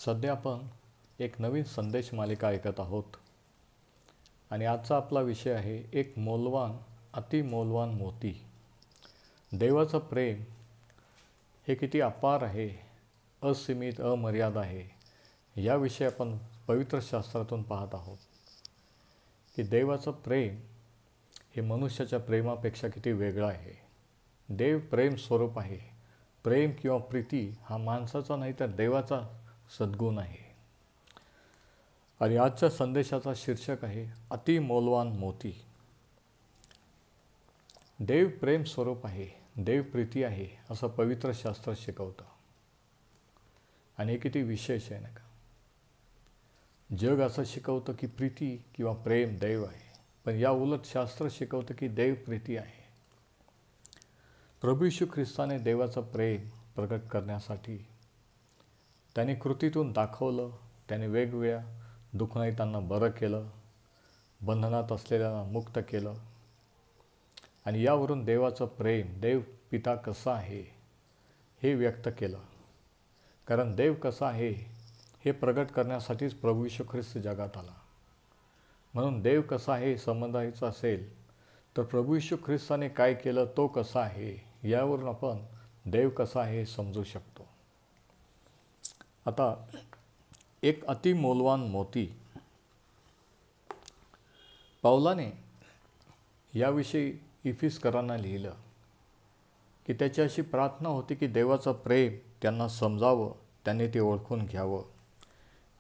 सध्या आपण एक नवीन संदेश मालिका ऐकत आहोत आणि आजचा आपला विषय आहे एक मौल्यवान अतिमौल्यवान मोती. देवाचं प्रेम हे किती अपार आहे, असीमित अमर्याद आहे, याविषयी आपण पवित्र शास्त्रातून पाहत आहोत की देवाचं प्रेम हे मनुष्याच्या प्रेमापेक्षा किती वेगळं आहे. देव प्रेम स्वरूप आहे. प्रेम किंवा प्रीती हा माणसाचा नाही तर देवाचा सद्गुण आहे. आणि आजच्या संदेशाचा शीर्षक आहे अतिमौल्यवान मोती. देव प्रेम स्वरूप आहे, देव प्रीती आहे असं पवित्र शास्त्र शिकवतं. आणि हे किती विशेष आहे ना का. जग असं शिकवतं की प्रीती किंवा प्रेम देव आहे, पण या उलट शास्त्र शिकवतं की देव प्रीती आहे. प्रभू येशू ख्रिस्ताने देवाचं प्रेम प्रगट करण्यासाठी त्याने कृतीतून दाखवलं. त्याने वेगवेगळ्या दुःखनाईतांना बरं केलं, बंधनात असलेल्यांना मुक्त केलं. आणि यावरून देवाचं प्रेम, देव पिता कसा आहे हे व्यक्त केलं. कारण देव कसा आहे हे प्रगट करण्यासाठीच प्रभू येशू ख्रिस्त जगात आला. म्हणून देव कसा आहे समजायचं असेल तर प्रभू येशू ख्रिस्ताने काय केलं, तो कसा आहे, यावरून आपण देव कसा आहे हे समजू शकतो. आता एक अतिमौल्यवान मोती. पौलाने याविषयी इफिसकरांना लिहिलं की त्याची अशी प्रार्थना होती की देवाचं प्रेम त्यांना समजावं, त्यांनी ते ओळखून घ्यावं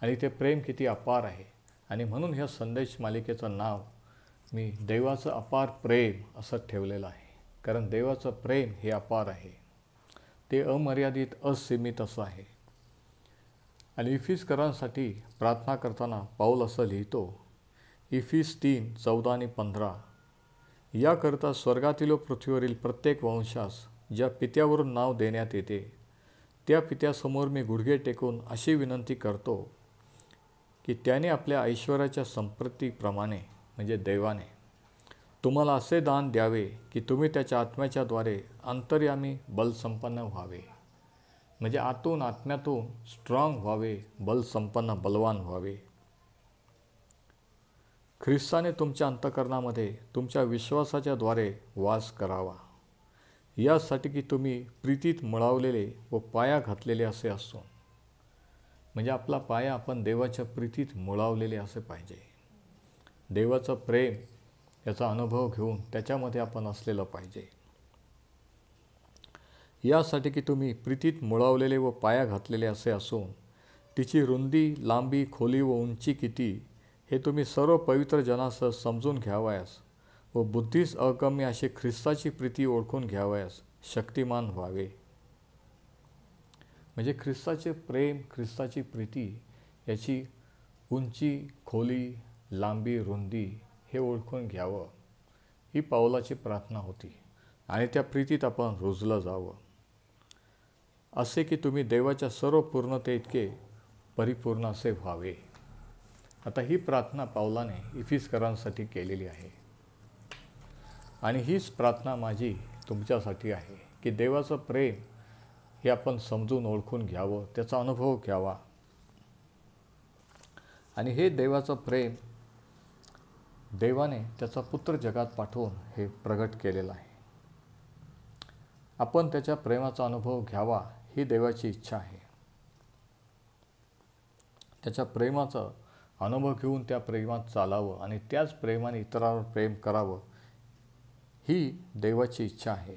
आणि ते प्रेम किती अपार आहे. आणि म्हणून ह्या संदेश मालिकेचं नाव मी देवाचं अपार प्रेम असं ठेवलेलं आहे. कारण देवाचं प्रेम हे अपार आहे, ते अमर्यादित असीमित असं आहे. आणि इफिसकरांसाठी प्रार्थना करताना पौल असं लिहितो, इफिस 3:14 आणि 15, याकरता स्वर्गातील व पृथ्वीवरील प्रत्येक वंशास ज्या पित्यावरून नाव देण्यात येते त्या पित्यासमोर मी गुडघे टेकून अशी विनंती करतो की त्याने आपल्या ऐश्वर्याच्या संपत्तीप्रमाणे म्हणजे देवाने तुम्हाला असे दान द्यावे की तुम्ही त्याच्या आत्म्याच्याद्वारे अंतर्यामी बलसंपन्न व्हावे. म्हणजे आतून आत्म्यातून स्ट्रॉंग व्हावे, बलसंपन्न बलवान व्हावे. ख्रिस्ताने तुमच्या अंतःकरणामध्ये तुमच्या विश्वासाच्या द्वारे वास करावा, यासाठी की तुम्ही प्रीतीत मुळावलेले व पाया घातलेले असे असो. म्हणजे आपला पाया आपण देवाच्या प्रीतीत मुळावलेले असे पाहिजे. देवाचं प्रेम याचा अनुभव घेऊन त्याच्यामध्ये आपण असलेलं पाहिजे. यासाठी की तुम्ही प्रीतीत मुळावलेले व पाया घातलेले असे असून तिची रुंदी, लांबी, खोली व उंची किती हे तुम्ही सर्व पवित्र जनासह समजून घ्यावयास व बुद्धीस अगम्य अशी ख्रिस्ताची प्रीती ओळखून घ्यावयास शक्तिमान व्हावे. म्हणजे ख्रिस्ताचे प्रेम, ख्रिस्ताची प्रीती याची उंची, खोली, लांबी, रुंदी हे ओळखून घ्यावं, ही पौलाची प्रार्थना होती. आणि त्या प्रीतीत आपण रुजलं जावं, असे की तुम्ही देवाच्या सर्व पूर्णते इतके परिपूर्ण असे व्हावे. आता ही प्रार्थना पौलाने इफिसकरांसाठी केलेली आहे. आणि हीच प्रार्थना माझी तुमच्यासाठी आहे की देवाचं प्रेम हे आपण समजून ओळखून घ्यावं, त्याचा अनुभव घ्यावा. आणि हे देवाचं प्रेम देवाने त्याचा पुत्र जगात पाठवून हे प्रगट केलेलं आहे. आपण त्याच्या प्रेमाचा अनुभव घ्यावा ही देवाची इच्छा आहे. त्याच्या प्रेमाचा अनुभव घेऊन त्या प्रेमात चालावं आणि त्याच प्रेमाने इतरांवर प्रेम करावं ही देवाची इच्छा आहे.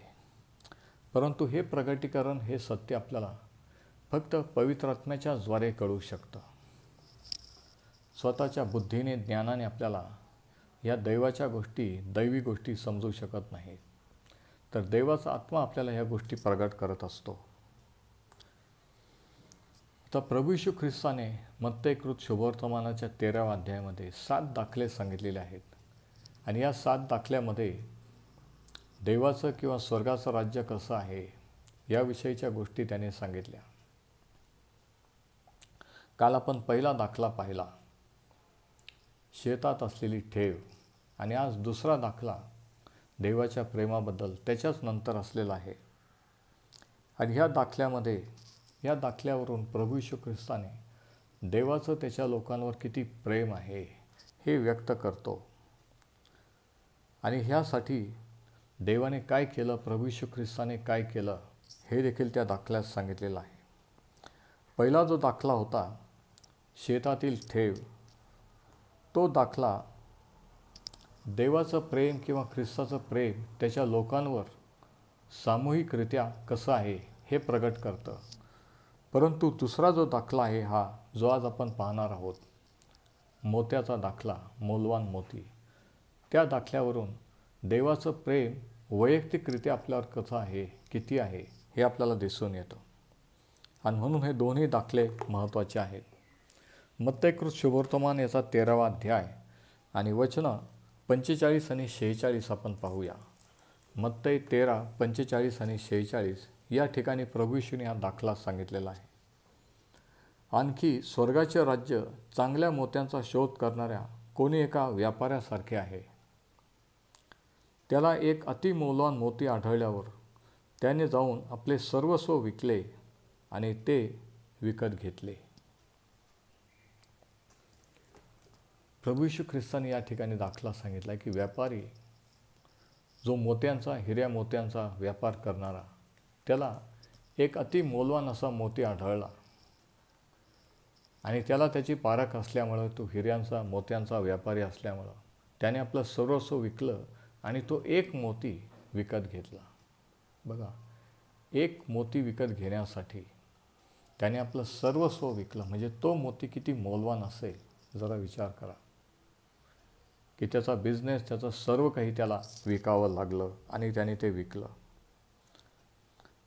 परंतु हे प्रगटीकरण, हे सत्य आपल्याला फक्त पवित्र आत्म्याच्या द्वारे कळू शकतं. स्वतःच्या बुद्धीने, ज्ञानाने आपल्याला या देवाच्या गोष्टी, दैवी गोष्टी समजू शकत नाहीत. तर देवाचा आत्मा आपल्याला ह्या गोष्टी प्रगट करत असतो. तर प्रभू येशू ख्रिस्ताने मत्तेकृत शुभवर्तमानाच्या 13व्या अध्यायामध्ये 7 दाखले सांगितलेले आहेत. आणि या 7 दाखल्यामध्ये देवाचं किंवा स्वर्गाचं राज्य कसं आहे याविषयीच्या गोष्टी त्याने सांगितल्या. काल आपण पहिला दाखला पाहिला, शेतात असलेली ठेव. आणि आज दुसरा दाखला देवाच्या प्रेमाबद्दल त्याच्याच नंतर असलेला आहे. आणि ह्या दाखल्यावरून प्रभू येशू ख्रिस्ताने देवाचं त्याच्या लोकांवर किती प्रेम आहे हे व्यक्त करतो. आणि ह्यासाठी देवाने काय केलं, प्रभू येशू ख्रिस्ताने काय केलं हे देखील त्या दाखल्यात सांगितलेलं आहे. पहिला जो दाखला होता शेतातील ठेव, तो दाखला देवाचं प्रेम किंवा ख्रिस्ताचं प्रेम त्याच्या लोकांवर सामूहिकरित्या कसं आहे हे प्रगट करतं. परंतु दुसरा जो दाखला आहे, हा जो आज आपण पाहणार आहोत, मोत्याचा दाखला, मौल्यवान मोती, त्या दाखल्यावरून देवाचं प्रेम वैयक्तिकरित्या आपल्यावर कसं आहे, किती आहे हे आपल्याला दिसून येतं. आणि म्हणून हे दोन्ही दाखले महत्त्वाचे आहेत. मत्तयकृत शुभवर्तमान याचा 13वा अध्याय आणि वचनं 45 आणि 46 आपण पाहूया. मत्तय 13, 45 आणि 46 या ठिकाणी प्रभू येशूने हा दाखला सांगितलेला आहे. आणखी स्वर्गाचे राज्य चांगल्या मोत्यांचा शोध करणाऱ्या कोणी एका व्यापाऱ्यासारखे आहे. त्याला एक अतिमौल्यवान मोती आढळल्यावर त्याने जाऊन आपले सर्वस्व विकले आणि ते विकत घेतले. प्रभू येशू ख्रिस्ताने या ठिकाणी दाखला सांगितला की व्यापारी जो मोत्यांचा, हिऱ्या मोत्यांचा व्यापार करणारा, त्याला एक अतिमौल्यवान असा मोती आढळला आणि त्याला त्याची पारख असल्यामुळं, तो हिऱ्यांचा मोत्यांचा व्यापारी असल्यामुळं त्याने आपलं सर्वस्व विकलं आणि तो एक मोती विकत घेतला. बघा, एक मोती विकत घेण्यासाठी त्याने आपलं सर्वस्व विकलं, म्हणजे तो मोती किती मौल्यवान असेल जरा विचार करा. की त्याचा बिझनेस, त्याचं सर्व काही त्याला विकावं लागलं आणि त्याने ते विकलं.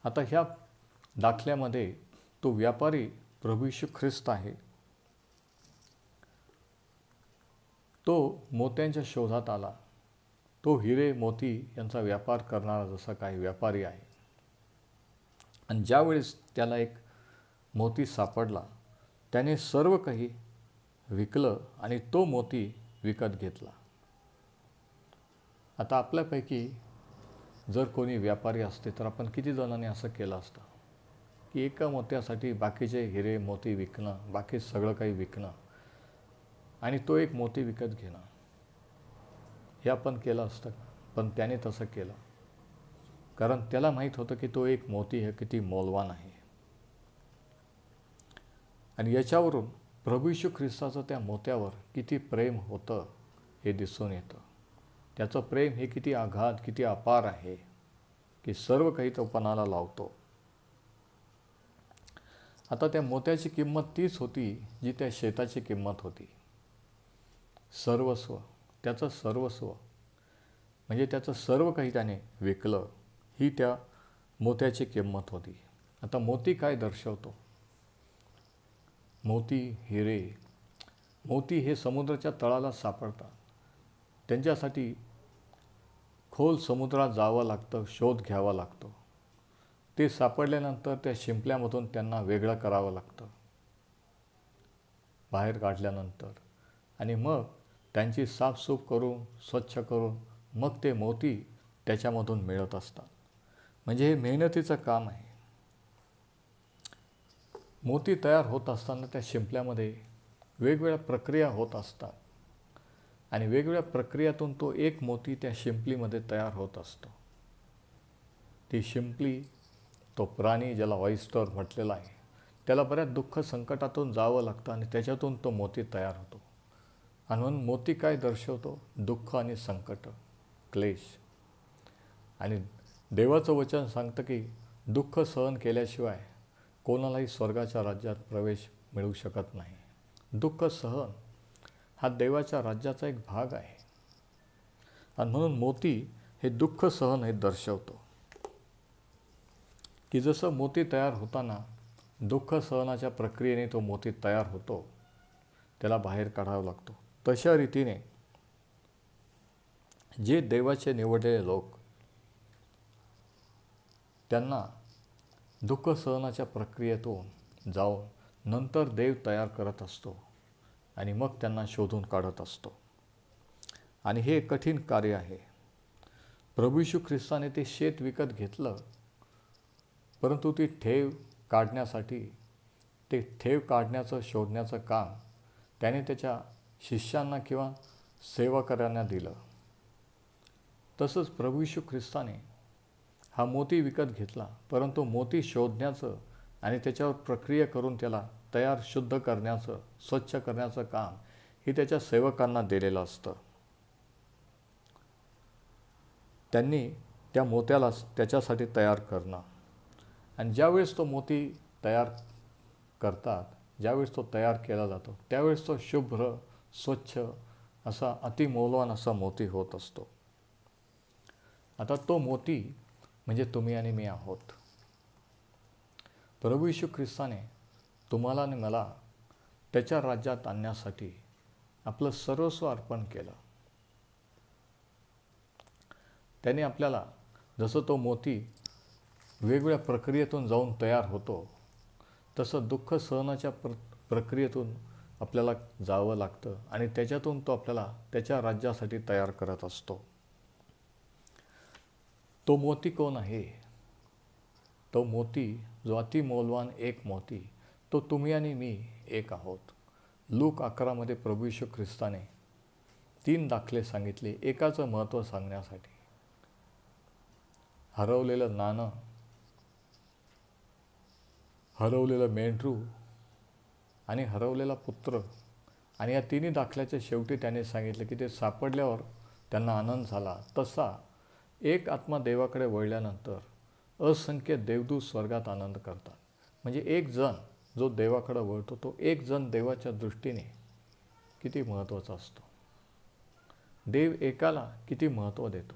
आता ह्या दाखल्यामध्ये तो व्यापारी प्रभू येशू ख्रिस्त आहे. तो मोत्यांच्या शोधात आला. तो हिरे मोती यांचा व्यापार करणारा जसा काही व्यापारी आहे. आणि ज्यावेळेस त्याला एक मोती सापडला, त्याने सर्व काही विकलं आणि तो मोती विकत घेतला. आता आपल्यापैकी जर कोणी व्यापारी असते तर आपण किती जणांनी असं केलं असतं की एका मोत्यासाठी बाकीचे हिरे मोती विकणं, बाकी सगळं काही विकणं आणि तो एक मोती विकत घेणं, हे आपण केलं असतं. पण त्याने तसं केलं कारण त्याला माहीत होतं की तो एक मोती हे किती मौल्यवान आहे. आणि याच्यावरून प्रभू येशू ख्रिस्ताचं त्या मोत्यावर किती प्रेम होतं हे दिसून येतं. त्याचं प्रेम हे किती आघात, किती अपार आहे की सर्व काही तो पणाला लावतो. आता त्या मोत्याची किंमत तीच होती जी त्या शेताची किंमत होती. सर्वस्व, त्याचं सर्वस्व, म्हणजे त्याचं सर्व काही त्याने विकलं, ही त्या मोत्याची किंमत होती. आता मोती काय दर्शवतो? मोती, हिरे, मोती हे समुद्राच्या तळाला सापडतात. त्यांच्यासाठी खोल समुद्रात जावं लागतं, शोध घ्यावा लागतो. ते सापडल्यानंतर त्या शिंपल्यामधून त्यांना वेगळं करावं लागतं बाहेर काढल्यानंतर, आणि मग त्यांची साफसूफ करून, स्वच्छ करून मग ते मोती त्याच्यामधून मिळत असतात. म्हणजे हे मेहनतीचं काम आहे. मोती तयार होत असताना त्या शिंपल्यामध्ये वेगवेगळ्या प्रक्रिया होत असतात आणि वेगवेगळ्या प्रक्रियातून तो एक मोती त्या शिंपलीमध्ये तयार होत असतो. ती शिंपली, तो प्राणी ज्याला ऑयस्टर म्हटलेला आहे, त्याला बऱ्याच दुःख संकटातून जावं लागतं आणि त्याच्यातून तो मोती तयार होतो. आणि म्हणून मोती काय दर्शवतो? दुःख आणि संकट, क्लेश. आणि देवाचं वचन सांगतं की दुःख सहन केल्याशिवाय कोणालाही स्वर्गाच्या राज्यात प्रवेश मिळू शकत नाही. दुःख सहन हा देवाच्या राज्याचा एक भाग आहे. आणि म्हणून मोती हे दुःख सहन हे दर्शवतो की जसं मोती तयार होताना दुःख सहनाच्या प्रक्रियेने तो मोती तयार होतो, त्याला बाहेर काढावा लागतो, तशा रीतीने जे देवाचे निवडलेले लोक, त्यांना दुःख सहनाच्या प्रक्रियेतून जाऊन नंतर देव तयार करत असतो आणि मग त्यांना शोधून काढत असतो. आणि हे कठीण कार्य आहे. प्रभू येशू ख्रिस्ताने ते शेत विकत घेतलं, परंतु ती ठेव काढण्यासाठी ते ठेव काढण्याचं शोधण्याचं काम त्याने त्याच्या शिष्यांना किंवा सेवकांना दिलं. तसंच प्रभू येशू ख्रिस्ताने हा मोती विकत घेतला, परंतु मोती शोधण्याचं आणि त्याच्यावर प्रक्रिया करून त्याला तयार शुद्ध करण्याचं, स्वच्छ करण्याचं काम हे त्याच्या सेवकांना दिलेलं असतं. त्यांनी त्या मोत्याला त्याच्यासाठी तयार करणं, आणि ज्यावेळेस तो मोती तयार करतात, ज्यावेळेस तो तयार केला जातो, त्यावेळेस तो शुभ्र, स्वच्छ असा अतिमौल्यवान असा मोती होत असतो. आता तो मोती म्हणजे तुम्ही आणि मी आहोत. प्रभू येशू ख्रिस्ताने तुम्हाला आणि मला त्याच्या राज्यात आणण्यासाठी आपलं सर्वस्व अर्पण केलं. त्याने आपल्याला, जसं तो मोती वेगवेगळ्या प्रक्रियेतून जाऊन तयार होतो, तसं दुःख सहनाच्या प्रक्रियेतून आपल्याला जावं लागतं आणि त्याच्यातून तो आपल्याला त्याच्या राज्यासाठी तयार करत असतो. तो मोती कोण आहे? तो मोती, जो अतिमौल्यवान एक मोती, तो तुम्ही आणि मी एक आहोत. लूक 11 प्रभू येशू ख्रिस्ताने 3 दाखले सांगितले एकाचं महत्त्व सांगण्यासाठी. हरवलेलं नाणं, हरवलेलं मेंढरू आणि हरवलेला पुत्र. आणि या तिन्ही दाखल्याच्या शेवटी त्याने सांगितलं की ते सापडल्यावर त्यांना आनंद झाला. तसा एक आत्मा देवाकडे वळल्यानंतर असंख्य देवदूत स्वर्गात आनंद करतात. म्हणजे एक जण जो देवाकडे वळतो, तो एक जण देवाच्या दृष्टीने किती महत्त्वाचा असतो. देव एकाला किती महत्त्व देतो.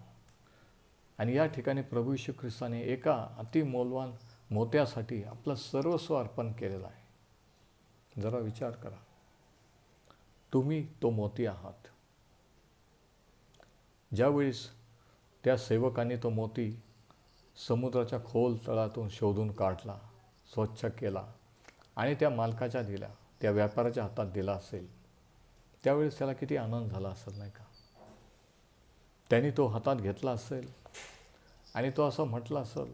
आणि या ठिकाणी प्रभू येशू ख्रिस्ताने एका अतिमौल्यवान मोत्यासाठी आपलं सर्वस्व अर्पण केलेलं आहे. जरा विचार करा, तुम्ही तो मोती आहात. ज्यावेळेस त्या सेवकांनी तो मोती समुद्राच्या खोल तळातून शोधून काढला, स्वच्छ केला आणि त्या मालकाच्या दिला, त्या व्यापाऱ्याच्या हातात दिला असेल, त्यावेळेस त्याला किती आनंद झाला असेल, नाही का? त्यांनी तो हातात घेतला असेल आणि तो असं म्हटलं असेल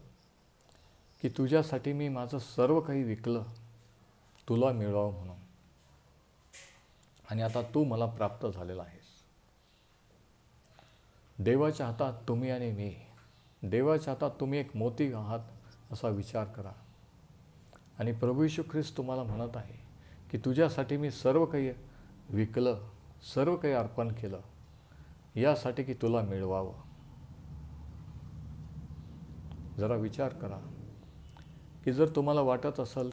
की तुझ्यासाठी मी माझं सर्व काही विकलं, तुला मिळवावं म्हणून, आणि आता तू मला प्राप्त झालेला आहेस. देवाच्या हातात तुम्ही आणि मी, देवाच्या हातात तुम्ही एक मोती आहात असा विचार करा. आणि प्रभू येशू ख्रिस्त तुम्हाला म्हणत आहे की तुझ्यासाठी मी सर्व काही विकलं, सर्व काही अर्पण केलं, यासाठी की तुला मिळवावं. जरा विचार करा की जर तुम्हाला वाटत असेल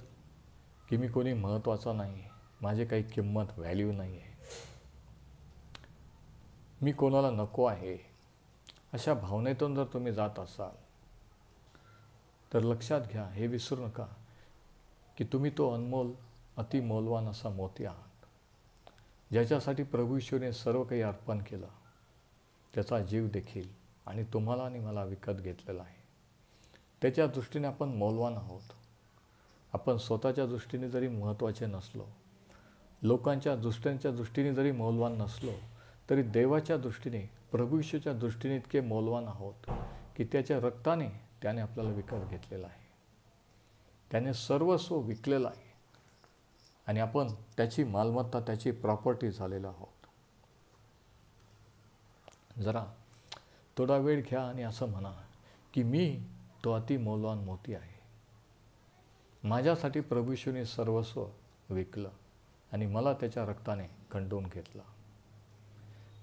की मी कोणी महत्त्वाचा नाही, माझी काही किंमत, व्हॅल्यू नाही आहे, मी कोणाला नको आहे, अशा भावनेतून जर तुम्ही जात असाल तर लक्षात घ्या, हे विसरू नका की तुम्ही तो अनमोल, अतिमौल्यवान असा मोती आहात, ज्याच्यासाठी प्रभू येशूने सर्व काही अर्पण केलं, त्याचा जीव देखील आणि तुम्हाला आणि मला विकत घेतलेला आहे. त्याच्या दृष्टीने आपण मौल्यवान आहोत. आपण स्वतःच्या दृष्टीने जरी महत्त्वाचे नसलो, लोकांच्या दृष्टीने जरी मौल्यवान नसलो, तरी देवाच्या दृष्टीने, प्रभू येशूच्या दृष्टीने इतके मौल्यवान आहोत की त्याच्या रक्ताने त्याने आपल्याला विकत घेतलेलं आहे. त्याने सर्वस्व विकलेलं आहे आणि आपण त्याची मालमत्ता, त्याची प्रॉपर्टी झालेलो आहोत. जरा थोडा वेळ घ्या आणि असं म्हणा की मी तो अतिमौल्यवान मोती आहे. माझ्यासाठी प्रभू येशूने सर्वस्व विकलं आणि मला त्याच्या रक्ताने खंडून घेतलं.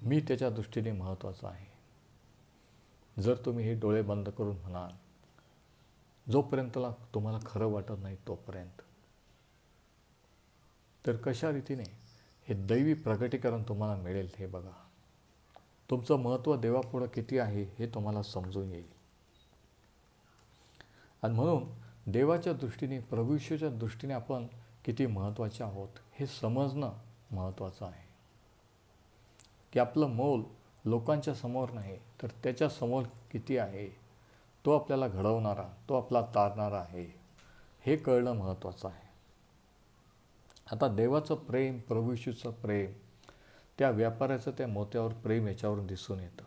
मी त्याच्या दृष्टीने महत्त्वाचा आहे. जर तुम्ही हे डोळे बंद करून म्हणाल, जोपर्यंत तुम्हाला खरं वाटत नाही तोपर्यंत, तर कशा रीतीने हे दैवी प्रगटीकरण तुम्हाला मिळेल हे बघा. तुमचं महत्त्व देवापुढं किती आहे हे तुम्हाला समजून येईल. आणि म्हणून देवाच्या दृष्टीने, प्रभू येशूच्या दृष्टीने आपण किती महत्त्वाचे आहोत हे समजणं महत्त्वाचं आहे. की आपलं मोल लोकांच्या समोर नाही, तर त्याच्या समोर किती आहे, तो आपल्याला घडवणारा, तो आपला तारणारा आहे, हे कळणं महत्त्वाचं आहे. आता देवाचं प्रेम, प्रभू येशूचं प्रेम, त्या व्यापाऱ्याचं त्या मोत्यावर प्रेम याच्यावरून दिसून येतं.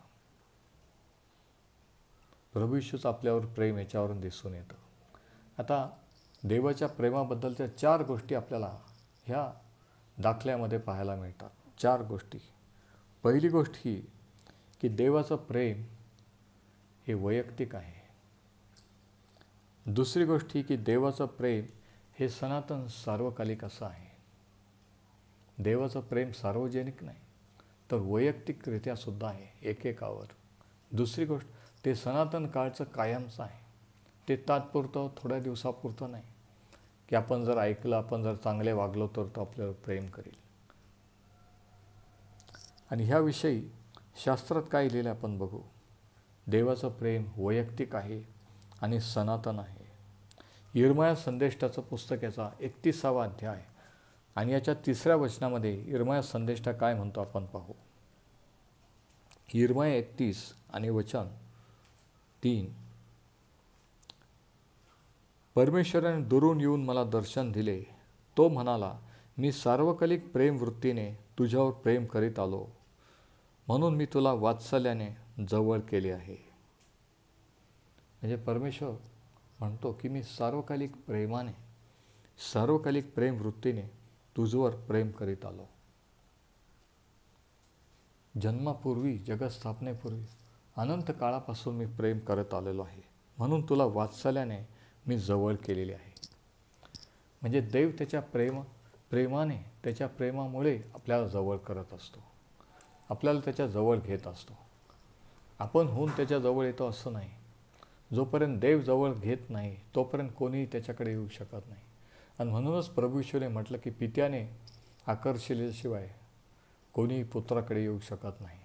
प्रभू येशूचं आपल्यावर प्रेम याच्यावरून दिसून येतं. आता देवाच्या प्रेमाबद्दलच्या 4 गोष्टी आपल्याला ह्या दाखल्यामध्ये पाहायला मिळतात. 4 गोष्टी. पहिली गोष्ट ही की देवाचं प्रेम हे वैयक्तिक आहे. दुसरी गोष्ट ही की देवाचं प्रेम हे सनातन सार्वकालिक असं आहे. देवाचं प्रेम सार्वजनिक नाही तर वैयक्तिकरित्या सुद्धा आहे एकेकावर. दुसरी गोष्ट ते सनातन काळचं कायमचं आहे. ते तात्पुरतं थोड्या दिवसापुरतं नाही की आपण जर ऐकलं, आपण जर चांगले वागलो तर तो आपल्यावर प्रेम करेल. आणि ह्याविषयी शास्त्रात काय लिहिलं आपण बघू. देवाचं प्रेम वैयक्तिक आहे आणि सनातन आहे. यिर्मया संदेष्टाचं पुस्तक याचा 31वा अध्याय आणि याच्या 3ऱ्या वचनामध्ये यिर्मया संदेष्टा काय म्हणतो आपण पाहू. यिर्मया 31 आणि वचन 3. परमेश्वराने दुरून येऊन मला दर्शन दिले. तो म्हणाला, मी सार्वकालिक प्रेमवृत्तीने तुझ्यावर प्रेम करीत आलो, म्हणून मी तुला वात्सल्याने जवळ केले आहे. म्हणजे परमेश्वर म्हणतो की मी सार्वकालिक प्रेमाने, सार्वकालिक प्रेमवृत्तीने तुझवर प्रेम करीत आलो. जन्मापूर्वी, जगस्थापनेपूर्वी अनंत काळापासून मी प्रेम करत आलेलो आहे, म्हणून तुला वात्सल्याने मी जवळ केलेली आहे. म्हणजे देव त्याच्या प्रेमाने, त्याच्या प्रेमामुळे आपल्याला जवळ करत असतो, आपल्याला त्याच्या जवळ घेत असतो. आपण होऊन त्याच्या जवळ येतो असं नाही. जोपर्यंत देव जवळ घेत नाही तोपर्यंत कोणीही त्याच्याकडे येऊ शकत नाही. आणि म्हणूनच प्रभू येशूने म्हटलं की पित्याने आकर्षिल्याशिवाय कोणीही पुत्राकडे येऊ शकत नाही.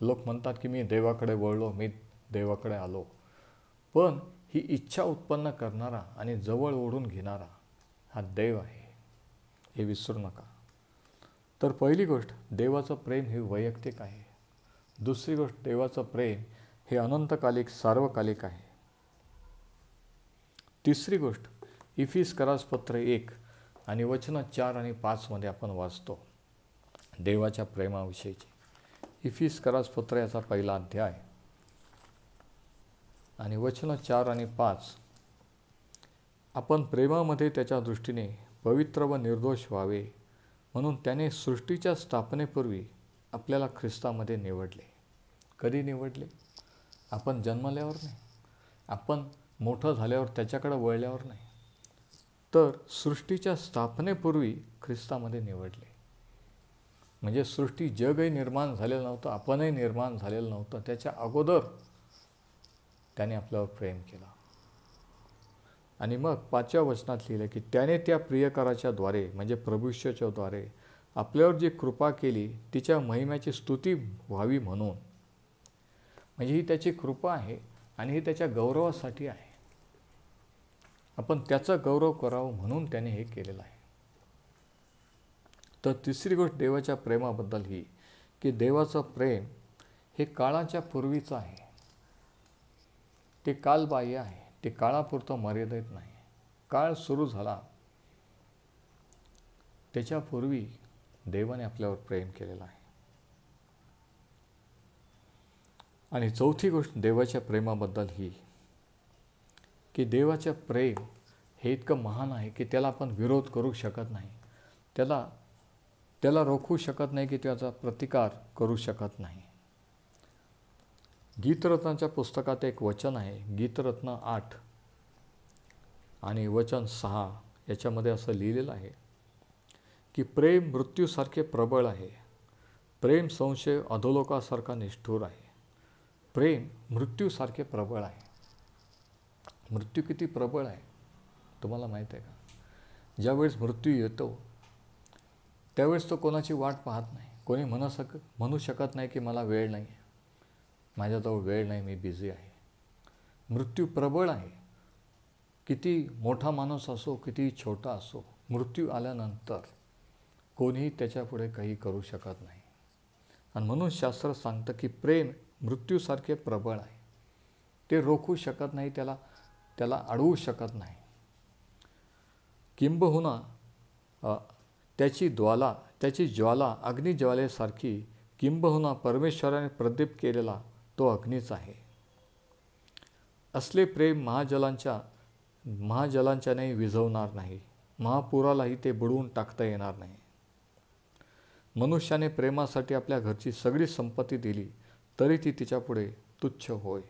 लोक म्हणतात की मी देवाकडे वळलो, मी देवाकडे आलो, पण ही इच्छा उत्पन्न करणारा आणि जवळ ओढून घेणारा हा देव आहे, हे विसरू नका. तर पहिली गोष्ट, देवाचं प्रेम हे वैयक्तिक आहे. दुसरी गोष्ट, देवाचं प्रेम हे अनंतकालिक, सार्वकालिक आहे. तिसरी गोष्ट, इफिसकरास पत्र 1 आणि वचन 4 आणि 5 मध्ये आपण वाचतो देवाच्या प्रेमाविषयीची. इफिसकरास पत्र याचा पहिला अध्याय आणि वचन 4 आणि 5. आपण प्रेमामध्ये त्याच्या दृष्टीने पवित्र व निर्दोष व्हावे म्हणून त्याने सृष्टीच्या स्थापनेपूर्वी आपल्याला ख्रिस्तामध्ये निवडले. कधी निवडले? आपण जन्मल्यावर नाही, आपण मोठं झाल्यावर, त्याच्याकडे वळल्यावर नाही, तर सृष्टीच्या स्थापनेपूर्वी ख्रिस्तामध्ये निवडले. म्हणजे सृष्टी, जगही निर्माण झालेलं नव्हतं, आपणही निर्माण झालेलं नव्हतं, त्याच्या अगोदर त्याने आपल्यावर प्रेम केलं. आणि मग 5व्या वचनात लिहिलं की त्याने त्या प्रियकराच्या द्वारे, म्हणजे प्रभू येशूच्या द्वारे आपल्यावर जी कृपा केली तिच्या महिम्याची स्तुती व्हावी म्हणून. म्हणजे ही त्याची कृपा आहे आणि ही त्याच्या गौरवासाठी आहे. आपण त्याचा गौरव करावं म्हणून त्याने हे केलेलं आहे. तर तिसरी गोष्ट देवाच्या प्रेमाबद्दल ही की देवाचं प्रेम हे काळाच्या पूर्वीचं आहे. ते कालबाह्य आहे, ते काळापुरतं मर्यादित नाही. काळ सुरू झाला त्याच्यापूर्वी देवाने आपल्यावर प्रेम केलेलं आहे. आणि चौथी गोष्ट देवाच्या प्रेमाबद्दल ही की देवाचं प्रेम हे इतकं महान आहे की त्याला आपण विरोध करू शकत नाही, त्याला रोखू शकत नाही, की त्याचा प्रतिकार करू शकत नाही. गीतरत्नाच्या पुस्तकात एक वचन आहे, गीतरत्न 8 आणि वचन 6 याच्यामध्ये असं लिहिलेलं आहे की प्रेम मृत्यूसारखे प्रबळ आहे, प्रेम संशय अधोलोकासारखा निष्ठुर आहे. प्रेम मृत्यूसारखे प्रबळ आहे. मृत्यू किती प्रबळ आहे तुम्हाला माहीत आहे का? ज्यावेळेस मृत्यू येतो त्यावेळेस तो कोणाची वाट पाहत नाही. कोणी म्हणू शकत नाही की मला वेळ नाही आहे, माझ्याजवळ वेळ नाही, मी बिझी आहे. मृत्यू प्रबळ आहे. किती मोठा माणूस असो, किती छोटा असो, मृत्यू आल्यानंतर कोणीही त्याच्यापुढे काही करू शकत नाही. आणि म्हणून शास्त्र सांगतं की प्रेम मृत्यूसारखे प्रबळ आहे. ते रोखू शकत नाही, त्याला अडवू शकत नाही. किंबहुना त्याची ज्वाला अग्निज्वालेसारखी, किंबहुना परमेश्वराने प्रदीप केलेला तो अग्नीच आहे. असले प्रेम महाजलांच्या महाजलांच्याने विझवणार नाही, महापुरालाही ते बुडवून टाकता येणार नाही. मनुष्याने प्रेमासाठी आपल्या घरची सगळी संपत्ती दिली तरी ती तिच्यापुढे तुच्छ होय.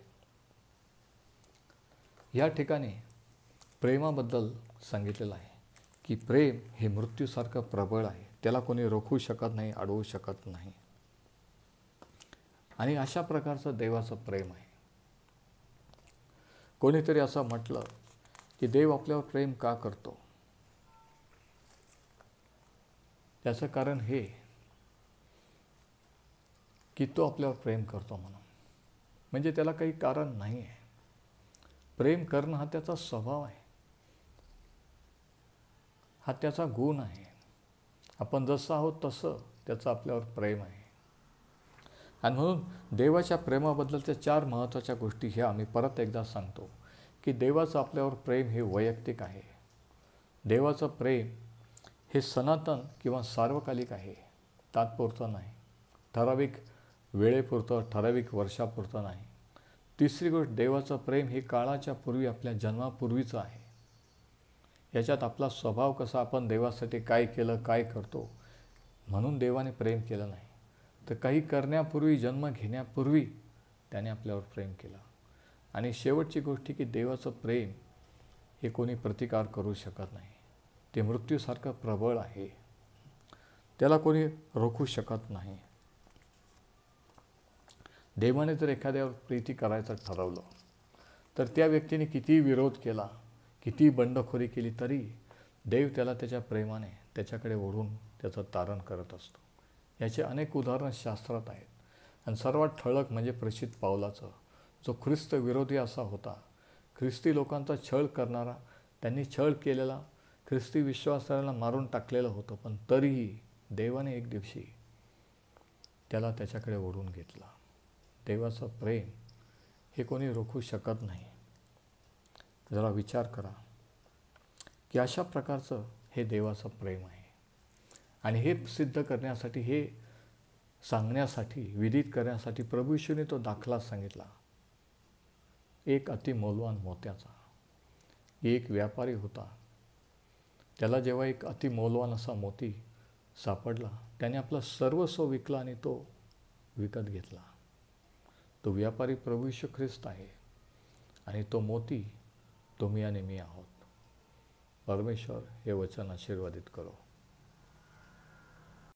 या ठिकाणी प्रेमाबद्दल सांगितलेलं आहे की प्रेम हे मृत्यूसारखं प्रबळ आहे, त्याला कोणी रोखू शकत नाही, अडवू शकत नाही. आणि अशा प्रकारचं देवाचं प्रेम आहे. कोणीतरी असं म्हटलं की देव आपल्यावर प्रेम का करतो? त्याचं कारण हे की तो आपल्यावर प्रेम करतो म्हणून, म्हणजे त्याला काही कारण नाही आहे. प्रेम करणं हा त्याचा स्वभाव आहे, हा त्याचा गुण आहे. आपण जसं आहोत तसं त्याचं आपल्यावर प्रेम आहे. आणि म्हणून देवाच्या प्रेमाबद्दलच्या 4 महत्त्वाच्या गोष्टी ह्या आम्ही परत एकदा सांगतो की देवाचं आपल्यावर प्रेम हे वैयक्तिक आहे. देवाचं प्रेम हे सनातन किंवा सार्वकालिक आहे, तात्पुरतं नाही, ठराविक वेळेपुरतं, ठराविक वर्षापुरतं नाही. तिसरी गोष्ट, देवाचं प्रेम हे काळाच्या पूर्वी, आपल्या जन्मापूर्वीचं आहे. याच्यात आपला स्वभाव कसा, आपण देवासाठी काय केलं, काय करतो म्हणून देवाने प्रेम केलं नाही, तर काही करण्यापूर्वी, जन्म घेण्यापूर्वी त्याने आपल्यावर प्रेम केलं. आणि शेवटची गोष्ट की देवाचं प्रेम हे कोणी प्रतिकार करू शकत नाही, ते मृत्यूसारखं प्रबळ आहे, त्याला कोणी रोखू शकत नाही. देवाने जर एखाद्यावर प्रीती करायचं ठरवलं तर त्या व्यक्तीने किती विरोध केला, किती बंडखोरी केली तरी देव त्याला त्याच्या प्रेमाने त्याच्याकडे ओढून त्याचं तारण करत असतो. याचे अनेक उदाहरणं शास्त्रात आहेत. आणि सर्वात ठळक म्हणजे प्रसिद्ध पावलाचं, जो ख्रिस्त विरोधी असा होता, ख्रिस्ती लोकांचा छळ करणारा, त्यांनी छळ केलेला, ख्रिस्ती विश्वासाला मारून टाकलेलं होतं, पण तरीही देवाने एक दिवशी त्याला त्याच्याकडे ओढून घेतला. देवाचं प्रेम हे कोणी रोखू शकत नाही. जरा विचार करा की अशा प्रकारचं हे देवाचं प्रेम आहे. आणि हे सिद्ध करण्यासाठी, हे सांगण्यासाठी, विदित करण्यासाठी प्रभू येशूने तो दाखला सांगितला. एक अतिमौल्यवान मोत्याचा. एक व्यापारी होता, त्याला जेव्हा एक अतिमौल्यवान असा मोती सापडला, त्याने आपलं सर्वस्व विकलं आणि तो विकत घेतला. तो व्यापारी प्रभू येशू ख्रिस्त आहे आणि तो मोती तुम्ही आणि मी आहोत. परमेश्वर हे वचन आशीर्वादित करो.